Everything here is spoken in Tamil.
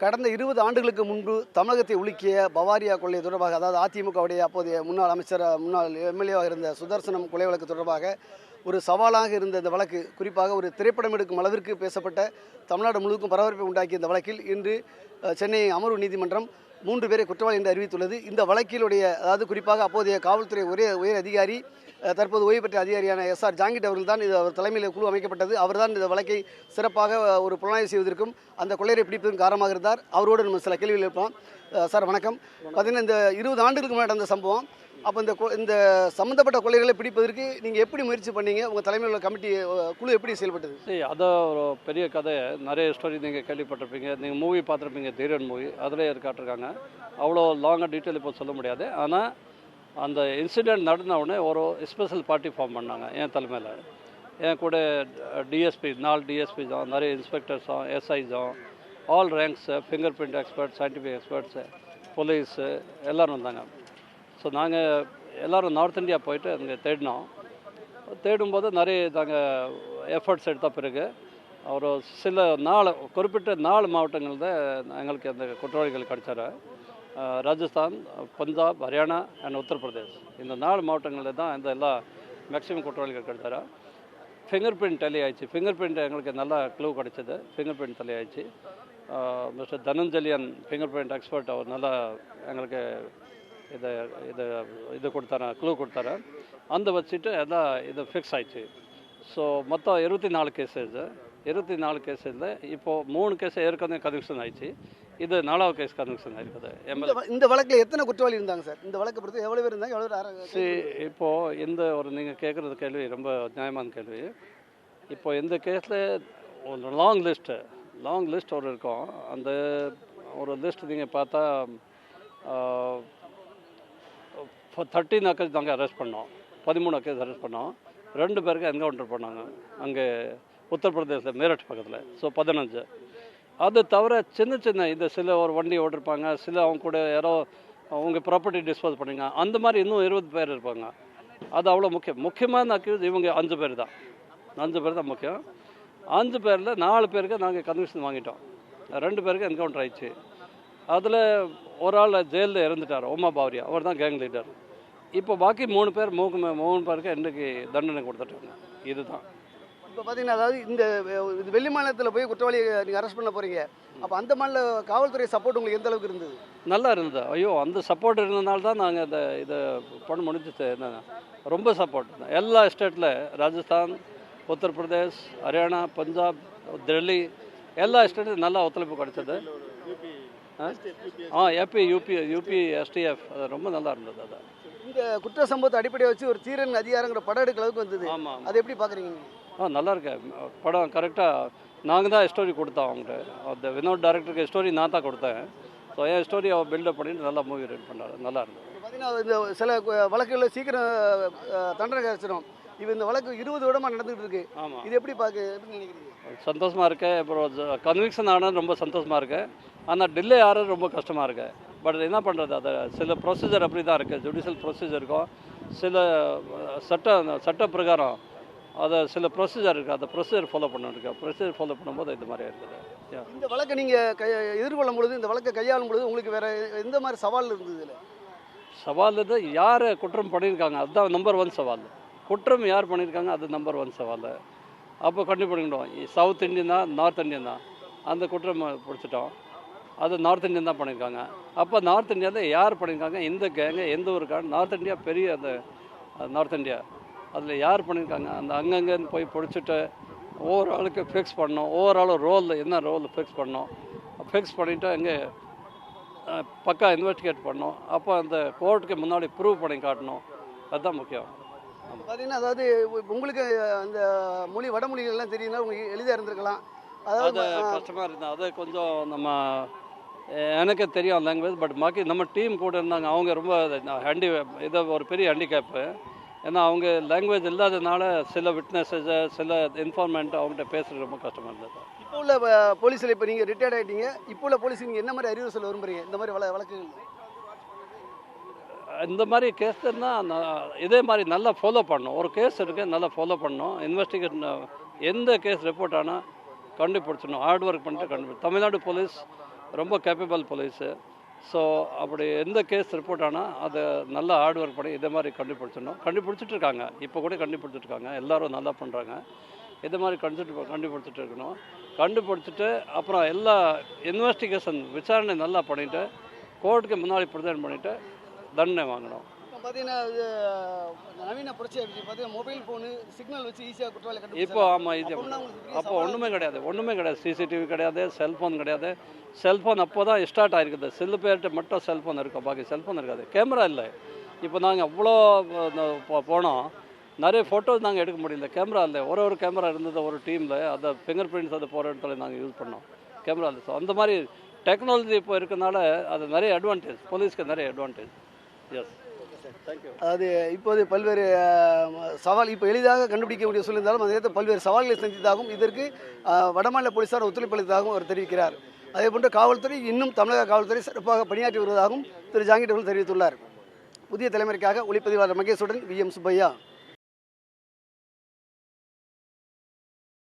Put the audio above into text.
கடந்த 20 ஆண்டுகளுக்கு முன்பு தமிழகத்தை உலுக்கிய பவாரியா கொள்ளை தொடர்பாக, அதாவது அதிமுகவுடைய அப்போதைய முன்னாள் அமைச்சர், முன்னாள் எம்எல்ஏவாக இருந்த சுதர்சனம் கொலை வழக்கு தொடர்பாக ஒரு சவாலாக இருந்த இந்த வழக்கு, குறிப்பாக ஒரு திரைப்படம் எடுக்கும் அளவிற்கு பேசப்பட்ட, தமிழ்நாடு முழுவதும் பரபரப்பை உண்டாக்கிய இந்த வழக்கில் இன்று சென்னை அமர்வு நீதிமன்றம் 3 பேரை குற்றவாளி என்று அறிவித்துள்ளது. இந்த வழக்கிலுடைய, அதாவது குறிப்பாக அப்போதைய காவல்துறை உயர் அதிகாரி, தற்போது ஓய்வு பெற்ற அதிகாரியான எஸ்ஆர் ஜாங்கிட் அவர்கள் தான் இது அவர் தலைமையில் குழு அமைக்கப்பட்டது. அவர்தான் இந்த வழக்கை சிறப்பாக ஒரு புலனாய்வு செய்வதற்கும் அந்த கொள்ளையரை பிடிப்பதற்கும் காரணமாக இருந்தார். அவரோடு நம்ம சில கேள்விகள் எழுப்பலாம். சார் வணக்கம். பார்த்தீங்கன்னா இந்த 20 ஆண்டுகளுக்கு முன்னாடி நடந்த சம்பவம், அப்போ இந்த சம்மந்தப்பட்ட கொள்ளைகளை பிடிப்பதற்கு நீங்கள் எப்படி முயற்சி பண்ணீங்க? உங்கள் தலைமையில் உள்ள கமிட்டி குழு எப்படி செயல்பட்டது? சரி, அதான் ஒரு பெரிய கதை. நிறைய ஸ்டோரி நீங்கள் கேள்விப்பட்டிருப்பீங்க. நீங்கள் மூவி பார்த்துருப்பீங்க, தீரன் மூவி, அதில் காட்டிருக்காங்க. அவ்வளோ லாங்காக டீட்டெயில் இப்போ சொல்ல முடியாது. ஆனால் அந்த இன்சிடெண்ட் நடந்த உடனே ஒரு ஸ்பெஷல் பார்ட்டி ஃபார்ம் பண்ணாங்க என் தலைமையில். என் கூட டிஎஸ்பி, 4 டிஎஸ்பி தான், நிறைய இன்ஸ்பெக்டர்ஸும், எஸ்ஐஸும், all ranks, finger print expert, scientific experts, police எல்லோரும் வந்தாங்க. ஸோ நாங்கள் எல்லோரும் நார்த் இந்தியா போயிட்டு அங்கே தேடும்போது நிறைய நாங்கள் எஃபர்ட்ஸ் எடுத்த பிறகு ஒரு சில குறிப்பிட்ட 4 மாவட்டங்களில் எங்களுக்கு அந்த குற்றவாளிகள் கிடச்சாரு. ராஜஸ்தான், பஞ்சாப், ஹரியானா அண்ட் உத்தரப்பிரதேஷ், இந்த 4 மாவட்டங்களில் தான் இந்த எல்லா மேக்ஸிமம் குற்றவாளிகள் கிடச்சாரு. ஃபிங்கர் பிரிண்ட் டெலி ஆயிடுச்சு. ஃபிங்கர் பிரிண்ட் எங்களுக்கு நல்லா க்ளூ கிடச்சிது. ஃபிங்கர் பிரிண்ட் டெலி ஆயிடுச்சு. Mister Dhananjalian finger print expert, அவர் நல்லா எங்களுக்கு இது கொடுத்தாரு, க்ளூ கொடுத்தாரு. அந்த வச்சுட்டு எல்லாம் இது ஃபிக்ஸ் ஆயிடுச்சு. ஸோ மொத்தம் 24 கேஸஸ். 24 கேஸில் இப்போது 3 கேஸ் ஏற்கனவே கன்விக்ஷன் ஆயிடுச்சு. இது 4வது கேஸ் கன்விக்ஷன் ஆயிருக்குது. இந்த வழக்கில் எத்தனை குற்றவாளி இருந்தாங்க சார்? இந்த வழக்கை பொறுத்து எவ்வளோ பேர் இருந்தாங்க, எவ்வளோ பேர்? சரி, இப்போது இந்த நீங்கள் கேட்குறது கேள்வி ரொம்ப நியாயமான கேள்வி. இப்போது இந்த கேஸில் ஒரு லாங் லிஸ்ட் ஒரு இருக்கும். அந்த ஒரு லிஸ்ட் நீங்கள் பார்த்தா 13 கேஸ் நாங்கள் அரெஸ்ட் பண்ணோம். 13 கேஸ் அரெஸ்ட் பண்ணோம். 2 பேருக்கு என்கவுண்டர் பண்ணாங்க அங்கே உத்தரப்பிரதேசில், மேரட் பக்கத்தில். ஸோ 15. அது தவிர சின்ன இது சில ஒரு வண்டி ஓட்டிருப்பாங்க, சில அவங்க கூட யாரோ அவங்க ப்ராப்பர்ட்டி டிஸ்போஸ் பண்ணிங்க, அந்த மாதிரி இன்னும் 20 பேர் இருப்பாங்க. அது அவ்வளோ முக்கியமான அக்யூஸ் இவங்க 5 பேர் தான். 5 பேர் தான் முக்கியம். 5 பேரில் 4 பேருக்கு நாங்கள் கன்விக்ஷன் வாங்கிட்டோம். 2 பேருக்கு என்கவுண்டர் ஆயிடுச்சு. அதில் ஒரு ஆள் ஜெயிலில் இறந்துட்டார், ஓமா பாவரியா, அவர் தான் கேங் லீடர். இப்போ பாக்கி 3 பேருக்கு இன்றைக்கு தண்டனை கொடுத்துட்டாங்க. இதுதான் இப்போ பார்த்தீங்கன்னா, அதாவது இந்த வெளி மாநிலத்தில் போய் குற்றவாளியை நீங்கள் அரெஸ்ட் பண்ண போகிறீங்க. அப்போ அந்த மாநில காவல்துறை சப்போர்ட் உங்களுக்கு எந்த அளவுக்கு இருந்தது? நல்லா இருந்தது. ஐயோ, அந்த சப்போர்ட் இருந்ததுனால தான் நாங்கள் இதை பண்ண முடிஞ்சது. ரொம்ப சப்போர்ட் எல்லா ஸ்டேட்டில், ராஜஸ்தான், உத்தரப்பிரதேஷ், ஹரியானா, பஞ்சாப், டெல்லி, எல்லா ஸ்டேட்லையும் நல்லா ஒத்துழைப்பு கிடச்சது. யூபி எஸ்டிஎஃப், அது ரொம்ப நல்லா இருந்தது. அது இந்த குற்ற சம்பவத்தை அடிப்படையை வச்சு ஒரு தீரன் அதிகாரங்கிற படம் எடுக்கிற அளவுக்கு வந்தது. ஆமாம், அதை எப்படி பார்க்குறீங்க? நல்லா இருக்கு படம். கரெக்டாக நாங்கள் தான் ஸ்டோரி கொடுத்தோம் அவங்கள்ட்ட. அந்த வினோத் டைரக்டருக்கு ஸ்டோரி நான் தான் கொடுத்தேன். ஸோ என் ஸ்டோரி அவர் பில்டப் பண்ணிட்டு நல்லா மூவி ரெடி பண்ணார். நல்லா இருந்தது. பார்த்தீங்கன்னா, இந்த சில வழக்குகளில் சீக்கிரம் தண்டனை கிடச்சிடும். இப்போ இந்த வழக்கு 20 வருடமாக நடந்துகிட்டு இருக்கு. ஆமாம், இது எப்படி நினைக்கிறீங்க? சந்தோஷமாக இருக்கு. அப்புறம் கன்விக்ஷன் ஆனால் ரொம்ப சந்தோஷமாக இருக்கு. ஆனால் டிலே ஆகிறது ரொம்ப கஷ்டமாக இருக்கு. பட் என்ன பண்ணுறது, அதை சில ப்ரொசீஜர் அப்படி தான் இருக்குது. ஜுடிஷியல் ப்ரொசீஜர் இருக்கும், சில சட்ட பிரகாரம் அதை சில ப்ரொசீஜர் இருக்குது. அந்த ப்ரொசீஜர் ஃபாலோ பண்ணிருக்கு. ப்ரொசீஜர் ஃபாலோ பண்ணும்போது இது மாதிரி இருக்குது. இந்த வழக்கை நீங்கள் எதிர்கொள்ளும் பொழுது, இந்த வழக்கை கையாளும் பொழுது உங்களுக்கு வேறு எந்த மாதிரி சவால் இருந்தது? இதில் சவால் இது யார் குற்றம் பண்ணியிருக்காங்க, அதுதான் நம்பர் 1 சவால். குற்றம் யார் பண்ணியிருக்காங்க, அது நம்பர் 1 சவால். அப்போ கண்டுபிடிக்கணும், சவுத் இந்தியன் தான், நார்த் இந்தியன் தான். அந்த குற்றம் பிடிச்சிட்டோம், அது நார்த் இந்தியன் தான் பண்ணியிருக்காங்க. அப்போ நார்த் இந்தியாவில் யார் பண்ணியிருக்காங்க, இந்த கேங்கு எந்த ஒரு நார்த் இந்தியா பெரிய அந்த நார்த் இந்தியா, அதில் யார் பண்ணியிருக்காங்க, அந்த அங்கங்கன்னு போய் பிடிச்சிட்டு ஒவ்வொரு ஆளுக்கு ஃபிக்ஸ் பண்ணோம். ஒவ்வொரு ஆளும் என்ன ரோல் ஃபிக்ஸ் பண்ணோம். ஃபிக்ஸ் பண்ணிவிட்டு அங்கே பக்கா இன்வெஸ்டிகேட் பண்ணோம். அப்போ அந்த கோர்ட்டுக்கு முன்னாடி ப்ரூவ் பண்ணி காட்டணும். அதுதான் முக்கியம். பார்த்தீங்கன்னா, அதாவது உங்களுக்கு அந்த வடமொழிகள்லாம் தெரியுதுன்னா உங்களுக்கு எளிதாக இருந்திருக்கலாம். அது கஷ்டமாக இருந்தது. அது கொஞ்சம் எனக்கு தெரியும் லாங்குவேஜ். பட் பாக்கி நம்ம டீம் கூட இருந்தாங்க, அவங்க ரொம்ப இதை ஒரு பெரிய ஹேண்டிகேப்பு. ஏன்னா அவங்க லாங்குவேஜ் இல்லாததுனால சில விட்னஸஸை, சில இன்ஃபார்மெண்ட் அவங்ககிட்ட பேசுகிறது ரொம்ப கஷ்டமாக இருந்தது. இப்போ உள்ள போலீஸில், இப்போ நீங்கள் ரிட்டையர்ட் ஆகிட்டீங்க, இப்போ உள்ள போலீஸ் நீங்கள் என்ன மாதிரி அறிவு சொல்ல விரும்புகிறீங்க? இந்த மாதிரி வழக்குகள், இந்த மாதிரி கேஸ்னா இதே மாதிரி நல்லா ஃபாலோ பண்ணணும். ஒரு கேஸ் இருக்குது, நல்லா ஃபாலோ பண்ணணும். இன்வெஸ்டிகேஷன் எந்த கேஸ் ரிப்போர்ட் ஆனால் கண்டுபிடிச்சிடணும். ஹார்ட் ஒர்க் பண்ணிட்டு தமிழ்நாடு போலீஸ் ரொம்ப கேப்பபிள் போலீஸு. ஸோ அப்படி எந்த கேஸ் ரிப்போர்ட் ஆனால் அதை நல்லா ஹார்ட் ஒர்க் பண்ணி இதை மாதிரி கண்டுபிடிச்சிடணும். கண்டுபிடிச்சிட்டு இருக்காங்க, இப்போ கூட கண்டுபிடிச்சிட்டு இருக்காங்க, எல்லோரும் நல்லா பண்ணுறாங்க. இது மாதிரி கண்டுபிடிச்சிட்டு இருக்கணும். கண்டுபிடிச்சிட்டு அப்புறம் எல்லா இன்வெஸ்டிகேஷன் விசாரணை நல்லா பண்ணிவிட்டு கோர்ட்டுக்கு முன்னாடி ப்ரெசென்ட் பண்ணிவிட்டு தண்டனை வாங்கணும். இப்போ பார்த்தீங்கன்னா இது நவீன புரட்சி பார்த்தீங்கன்னா மொபைல் ஃபோனு சிக்னல் வச்சு ஈஸியாக குற்றவாளி இப்போ ஆமாம், இது அப்போ ஒன்றுமே கிடையாது. சிசிடிவி கிடையாது, செல்ஃபோன் கிடையாது. செல்ஃபோன் அப்போ தான் ஸ்டார்ட் ஆகிருக்குது. சில பேர்கிட்ட மட்டும் செல்ஃபோன் இருக்கும், பாக்கி செல்ஃபோன் இருக்காது. கேமரா இல்லை. இப்போ நாங்கள் அவ்வளோ போனோம், நிறைய ஃபோட்டோஸ் நாங்கள் எடுக்க முடியல, கேமரா இல்லை. ஒரு கேமரா இருந்தது ஒரு டீமில், அதை ஃபிங்கர் பிரிண்ட்ஸ் அது போகிற இடத்துல நாங்கள் யூஸ் பண்ணோம், கேமரா இல்லை. ஸோ அந்த மாதிரி டெக்னாலஜி இப்போ இருக்கனால அது நிறைய அட்வான்டேஜ், போலீஸ்க்கு நிறைய அட்வான்டேஜ். S, thank you. அதாவது இப்போது பல்வேறு சவால் இப்போ எளிதாக கண்டுபிடிக்கக்கூடிய சொல்லியிருந்தாலும் அதே நேரத்தில் பல்வேறு சவால்களை சந்தித்ததாகவும் இதற்கு வடமாநில போலீஸார் ஒத்துழைப்பு அளித்ததாகவும் அவர் தெரிவிக்கிறார். அதேபோன்று காவல்துறை இன்னும் தமிழக காவல்துறை சிறப்பாக பணியாற்றி வருவதாகவும் திரு ஜாங்கிட் அவர்கள் தெரிவித்துள்ளார். புதிய தலைமுறைக்காக ஒளிப்பதிவாளர் மகேஷுடன் VM சுப்பையா.